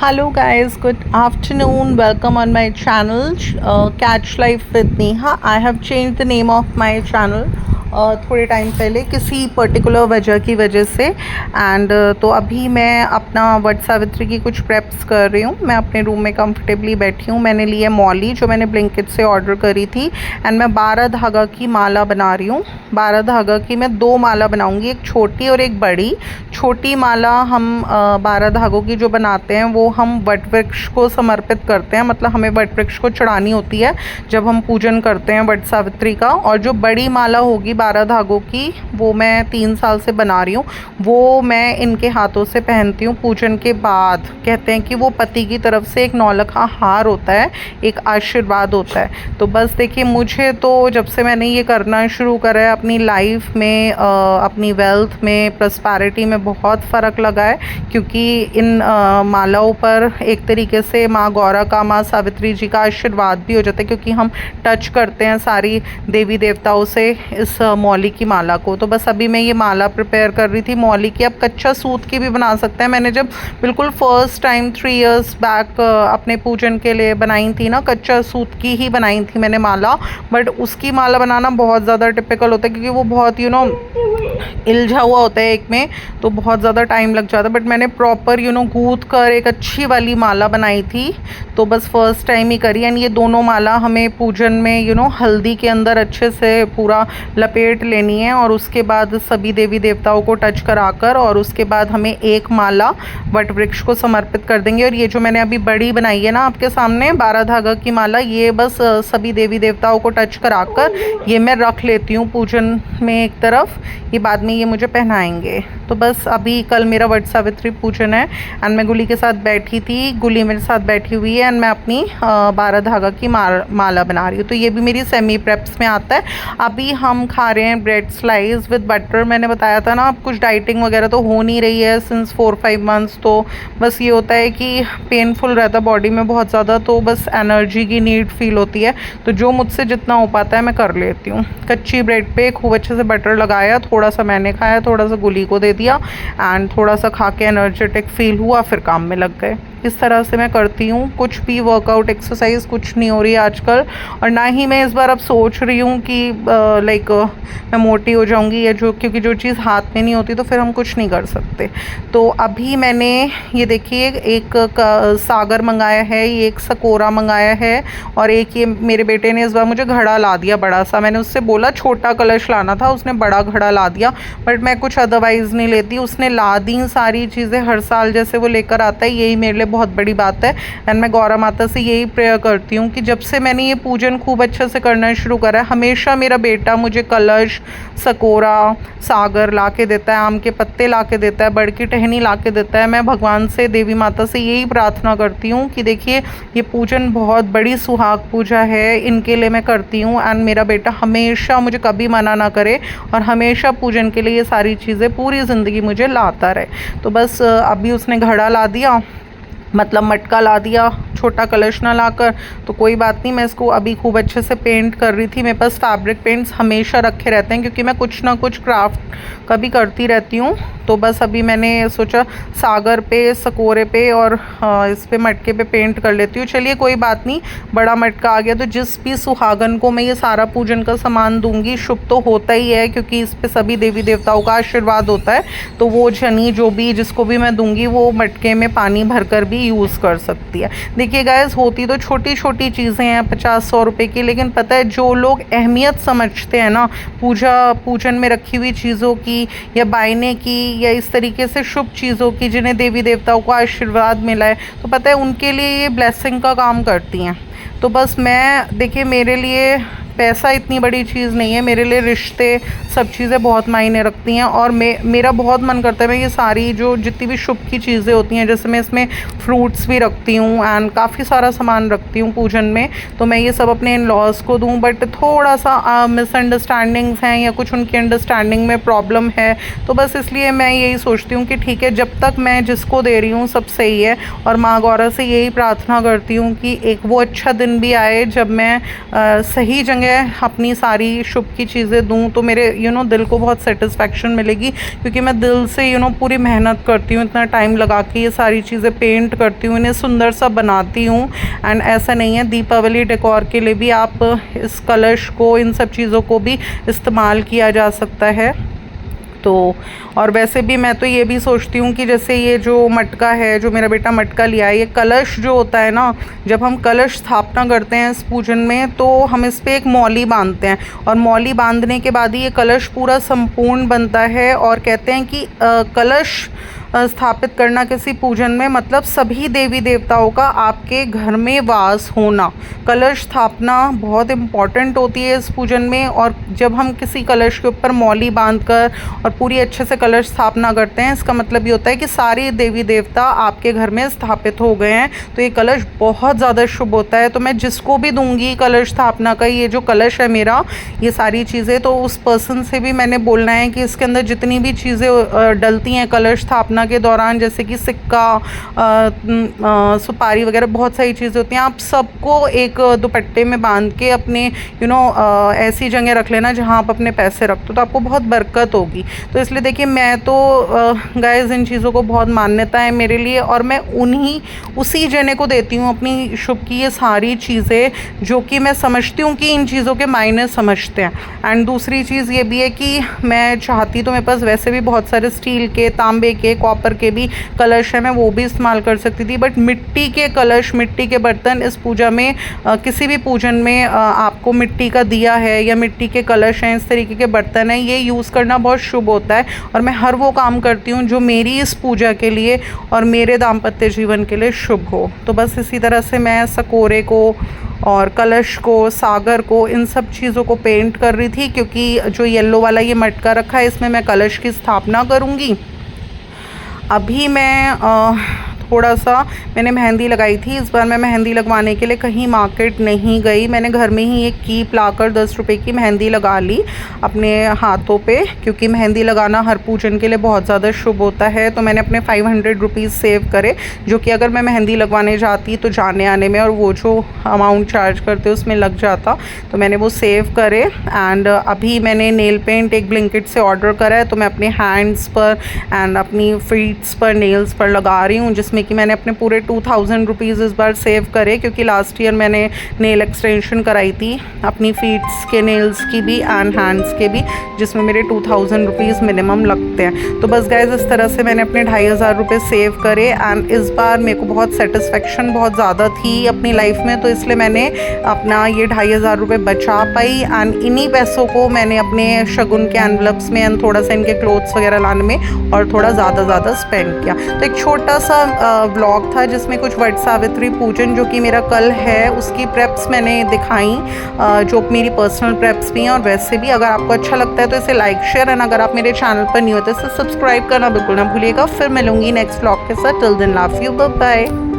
Hello guys, good afternoon. Welcome on my channel Catch Life with Neha. I have changed the name of my channel थोड़े time पहले किसी particular वजह की वजह से and तो अभी मैं अपना वट सावित्री की कुछ प्रेप्स कर रही हूँ। मैं अपने रूम में कंफर्टेबली बैठी हूँ। मैंने ली है मौली जो मैंने ब्लिंकिट से ऑर्डर करी थी एंड मैं 12 धागा की माला बना रही हूँ। 12 धागा की मैं 2 माला बनाऊँगी, एक छोटी और एक बड़ी। छोटी माला हम 12 धागों की जो बनाते हैं वो हम वट वृक्ष को समर्पित करते हैं, मतलब हमें वट वृक्ष को चढ़ानी होती है जब हम पूजन करते हैं वट सावित्री का। और जो बड़ी माला होगी 12 धागों की वो मैं 3 साल से बना रही हूँ। वो मैं इनके हाथों से पहनती हूँ पूजन के बाद। कहते हैं कि वो पति की तरफ से एक नौलखा हार होता है, एक आशीर्वाद होता है। तो बस देखिए, मुझे तो जब से मैंने ये करना शुरू करा है अपनी लाइफ में, अपनी वेल्थ में, प्रॉस्पेरिटी में बहुत फ़र्क लगा है। क्योंकि इन मालाओं पर एक तरीके से माँ गौरा का, माँ सावित्री जी का आशीर्वाद भी हो जाता है, क्योंकि हम टच करते हैं सारी देवी देवताओं से इस मौली की माला को। तो बस अभी मैं ये माला प्रिपेयर कर रही थी मौली की। अब कच्चा सूत की भी बना सकते हैं। मैंने जब बिल्कुल फर्स्ट टाइम 3 इयर्स बैक अपने पूजन के लिए बनाई थी ना, कच्चा सूत की ही बनाई थी मैंने माला। बट उसकी माला बनाना बहुत ज़्यादा टिपिकल होता है, क्योंकि वो बहुत इलझा हुआ होता है एक में, तो बहुत ज़्यादा टाइम लग जाता है। बट मैंने प्रॉपर गूँथ कर एक अच्छी वाली माला बनाई थी। तो बस फर्स्ट टाइम ही करी। एंड ये दोनों माला हमें पूजन में हल्दी के अंदर अच्छे से पूरा लपेट लेनी है, और उसके बाद सभी देवी देवताओं को टच कराकर, और उसके बाद हमें एक माला वट वृक्ष को समर्पित कर देंगे। और ये जो मैंने अभी बड़ी बनाई है ना आपके सामने 12 धागा की माला, ये बस सभी देवी देवताओं को टच कराकर ये मैं रख लेती हूँ पूजन में एक तरफ। ये बाद में ये मुझे पहनाएंगे। तो बस अभी कल मेरा वट सावित्री पूजन है एंड मैं गुली के साथ बैठी थी, गुली मेरे साथ बैठी हुई है एंड मैं अपनी 12 धागा की माला बना रही हूँ। तो ये भी मेरी सेमी प्रेप्स में आता है। अभी हम खा रहे हैं ब्रेड स्लाइस विद बटर। मैंने बताया था ना, अब कुछ डाइटिंग वगैरह तो हो नहीं रही है सिंस 4-5 मंथ्स। तो बस ये होता है कि पेनफुल रहता है बॉडी में बहुत ज़्यादा, तो बस एनर्जी की नीड फील होती है। तो जो मुझसे जितना हो पाता है मैं कर लेती हूँ। कच्ची ब्रेड पे खूब अच्छे से बटर लगाया, थोड़ा सा मैंने खाया, थोड़ा सा गुली को दे दिया एंड थोड़ा सा खा के एनर्जेटिक फील हुआ, फिर काम में लग गए। इस तरह से मैं करती हूँ। कुछ भी वर्कआउट एक्सरसाइज कुछ नहीं हो रही है आजकल, और ना ही मैं इस बार अब सोच रही हूँ कि लाइक मैं मोटी हो जाऊँगी, या क्योंकि जो चीज़ हाथ में नहीं होती तो फिर हम कुछ नहीं कर सकते। तो अभी मैंने ये देखिए एक सागर मंगाया है, ये एक सकोरा मंगाया है, और एक ये मेरे बेटे ने इस बार मुझे घड़ा ला दिया बड़ा सा। मैंने उससे बोला छोटा कलश लाना था, उसने बड़ा घड़ा ला दिया। बट मैं कुछ अदरवाइज़ नहीं लेती, उसने ला दी सारी चीज़ें हर साल जैसे वो लेकर आता है। यही मेरे लिए बहुत बड़ी बात है। एंड मैं गौरा माता से यही प्रेयर करती हूँ कि जब से मैंने ये पूजन खूब अच्छे से करना शुरू करा है, हमेशा मेरा बेटा मुझे कलश, सकोरा, सागर ला के देता है, आम के पत्ते ला के देता है, बड़ की टहनी ला के देता है। मैं भगवान से, देवी माता से यही प्रार्थना करती हूँ कि देखिए ये पूजन बहुत बड़ी सुहाग पूजा है, इनके लिए मैं करती हूँ। एंड मेरा बेटा हमेशा मुझे कभी मना ना करे और हमेशा पूजन के लिए ये सारी चीज़ें पूरी ज़िंदगी मुझे लाता रहे। तो बस अभी उसने घड़ा ला दिया, मतलब मटका ला दिया, छोटा कलश ना लाकर। तो कोई बात नहीं, मैं इसको अभी खूब अच्छे से पेंट कर रही थी। मेरे पास फैब्रिक पेंट्स हमेशा रखे रहते हैं, क्योंकि मैं कुछ ना कुछ क्राफ्ट कभी करती रहती हूँ। तो बस अभी मैंने सोचा सागर पे, सकोरे पे और इस पे मटके पे पेंट कर लेती हूँ। चलिए कोई बात नहीं, बड़ा मटका आ गया तो जिस भी सुहागन को मैं ये सारा पूजन का सामान दूंगी, शुभ तो होता ही है, क्योंकि इस पे सभी देवी देवताओं का आशीर्वाद होता है। तो वो जनी जो भी जिसको भी मैं दूंगी वो मटके में पानी भरकर भी यूज़ कर सकती है। देखिए गाइस, होती तो छोटी छोटी चीज़ें हैं 50-100 रुपए की, लेकिन पता है जो लोग अहमियत समझते हैं ना पूजन में रखी हुई चीज़ों की, या बायने की, या इस तरीके से शुभ चीज़ों की जिन्हें देवी देवताओं का आशीर्वाद मिला है, तो पता है उनके लिए ये ब्लेसिंग का काम करती हैं। तो बस मैं, देखिए मेरे लिए पैसा इतनी बड़ी चीज़ नहीं है, मेरे लिए रिश्ते सब चीज़ें बहुत मायने रखती हैं। और मेरा बहुत मन करता है मैं ये सारी जो जितनी भी शुभ की चीज़ें होती हैं, जैसे मैं इसमें फ्रूट्स भी रखती हूँ एंड काफ़ी सारा सामान रखती हूँ पूजन में, तो मैं ये सब अपने इन लॉज को दूँ। बट थोड़ा सा मिसअंडरस्टैंडिंग्स हैं या कुछ उनकी अंडरस्टैंडिंग में प्रॉब्लम है, तो बस इसलिए मैं यही सोचती हूँ कि ठीक है, जब तक मैं जिसको दे रही हूँ सब सही है। और माँ गौरा से यही प्रार्थना करती हूँ कि एक वो अच्छा अच्छा दिन भी आए जब मैं सही जगह अपनी सारी शुभ की चीज़ें दूँ, तो मेरे दिल को बहुत सेटिस्फेक्शन मिलेगी, क्योंकि मैं दिल से पूरी मेहनत करती हूँ, इतना टाइम लगा के ये सारी चीज़ें पेंट करती हूँ, इन्हें सुंदर सा बनाती हूँ। एंड ऐसा नहीं है, दीपावली डेकोर के लिए भी आप इस कलश को, इन सब चीज़ों को भी इस्तेमाल किया जा सकता है। तो और वैसे भी मैं तो ये भी सोचती हूँ कि जैसे ये जो मटका है, जो मेरा बेटा मटका लिया है, ये कलश जो होता है ना, जब हम कलश स्थापना करते हैं इस पूजन में, तो हम इस पे एक मौली बांधते हैं, और मौली बांधने के बाद ही ये कलश पूरा संपूर्ण बनता है। और कहते हैं कि कलश स्थापित करना किसी पूजन में मतलब सभी देवी देवताओं का आपके घर में वास होना। कलश स्थापना बहुत इम्पॉर्टेंट होती है इस पूजन में, और जब हम किसी कलश के ऊपर मौली बांधकर और पूरी अच्छे से कलश स्थापना करते हैं, इसका मतलब ये होता है कि सारे देवी देवता आपके घर में स्थापित हो गए हैं। तो ये कलश बहुत ज़्यादा शुभ होता है। तो मैं जिसको भी दूंगी कलश स्थापना का ये जो कलश है मेरा, ये सारी चीज़ें, तो उस पर्सन से भी मैंने बोलना है कि इसके अंदर जितनी भी चीज़ें डलती हैं कलश स्थापना के दौरान, जैसे कि सिक्का, सुपारी वगैरह, बहुत सारी चीज़ें होती हैं, आप सबको एक दुपट्टे में बांध के अपने ऐसी जगह रख लेना जहाँ आप अपने पैसे रखते हो, तो आपको बहुत बरकत होगी। तो इसलिए देखिए, मैं तो गाइस इन चीज़ों को बहुत मान्यता है मेरे लिए, और मैं उसी जने को देती हूँ अपनी शुभ की ये सारी चीज़ें, जो कि मैं समझती हूँ कि इन चीज़ों के मायने समझते हैं। एंड दूसरी चीज़ ये भी है कि मैं चाहती तो मेरे पास वैसे भी बहुत सारे स्टील के, तांबे के, कॉपर के भी कलश है, मैं वो भी इस्तेमाल कर सकती थी, बट मिट्टी के कलश, मिट्टी के बर्तन इस पूजा में, किसी भी पूजन में आपको मिट्टी का दिया है या मिट्टी के कलश हैं, इस तरीके के बर्तन हैं, ये यूज़ करना बहुत शुभ होता है। और मैं हर वो काम करती हूँ जो मेरी इस पूजा के लिए और मेरे दाम्पत्य जीवन के लिए शुभ हो। तो बस इसी तरह से मैं सकोरे को और कलश को, सागर को, इन सब चीज़ों को पेंट कर रही थी, क्योंकि जो येलो वाला ये मटका रखा है इसमें मैं कलश की स्थापना करूँगी। अभी मैं थोड़ा सा मैंने मेहंदी लगाई थी। इस बार मैं मेहंदी लगवाने के लिए कहीं मार्केट नहीं गई, मैंने घर में ही एक कीप लाकर 10 रुपए की मेहंदी लगा ली अपने हाथों पे, क्योंकि मेहंदी लगाना हर पूजन के लिए बहुत ज़्यादा शुभ होता है। तो मैंने अपने 500 रुपीज़ सेव करे, जो कि अगर मैं मेहंदी लगवाने जाती तो जाने आने में और वो जो अमाउंट चार्ज करते उसमें लग जाता, तो मैंने वो सेव करे। एंड अभी मैंने नेल पेंट एक ब्लिंकिट से ऑर्डर करा है, तो मैं अपने हैंड्स पर एंड अपनी फीट्स पर, नेल्स पर लगा रही हूँ, जिसमें कि मैंने अपने पूरे 2000 रुपीज़ इस बार सेव करे, क्योंकि लास्ट ईयर मैंने नेल एक्सटेंशन कराई थी अपनी फीट्स के नेल्स की भी एंड हैंड्स के भी, जिसमें मेरे 2000 रुपीज़ मिनिमम लगते हैं। तो बस गाइस, इस तरह से मैंने अपने 2500 रुपये सेव करे। एंड इस बार मेरे को बहुत सेटिस्फेक्शन बहुत ज़्यादा थी अपनी लाइफ में, तो इसलिए मैंने अपना ये 2500 रुपये बचा पाई। एंड इन्हीं पैसों को मैंने अपने शगुन के एनवलप्स में एंड थोड़ा सा इनके क्लोथ्स वगैरह लाने में और थोड़ा ज़्यादा स्पेंड किया। तो एक छोटा सा व्लॉग था जिसमें कुछ वट सावित्री पूजन, जो कि मेरा कल है, उसकी प्रेप्स मैंने दिखाई, जो मेरी पर्सनल प्रेप्स भी हैं। और वैसे भी अगर आपको अच्छा लगता है तो इसे लाइक, शेयर, एंड अगर आप मेरे चैनल पर न्यू हो तो इसे सब्सक्राइब करना बिल्कुल ना भूलिएगा। फिर मिलूंगी नेक्स्ट व्लॉग के साथ। Till then love you, bye bye.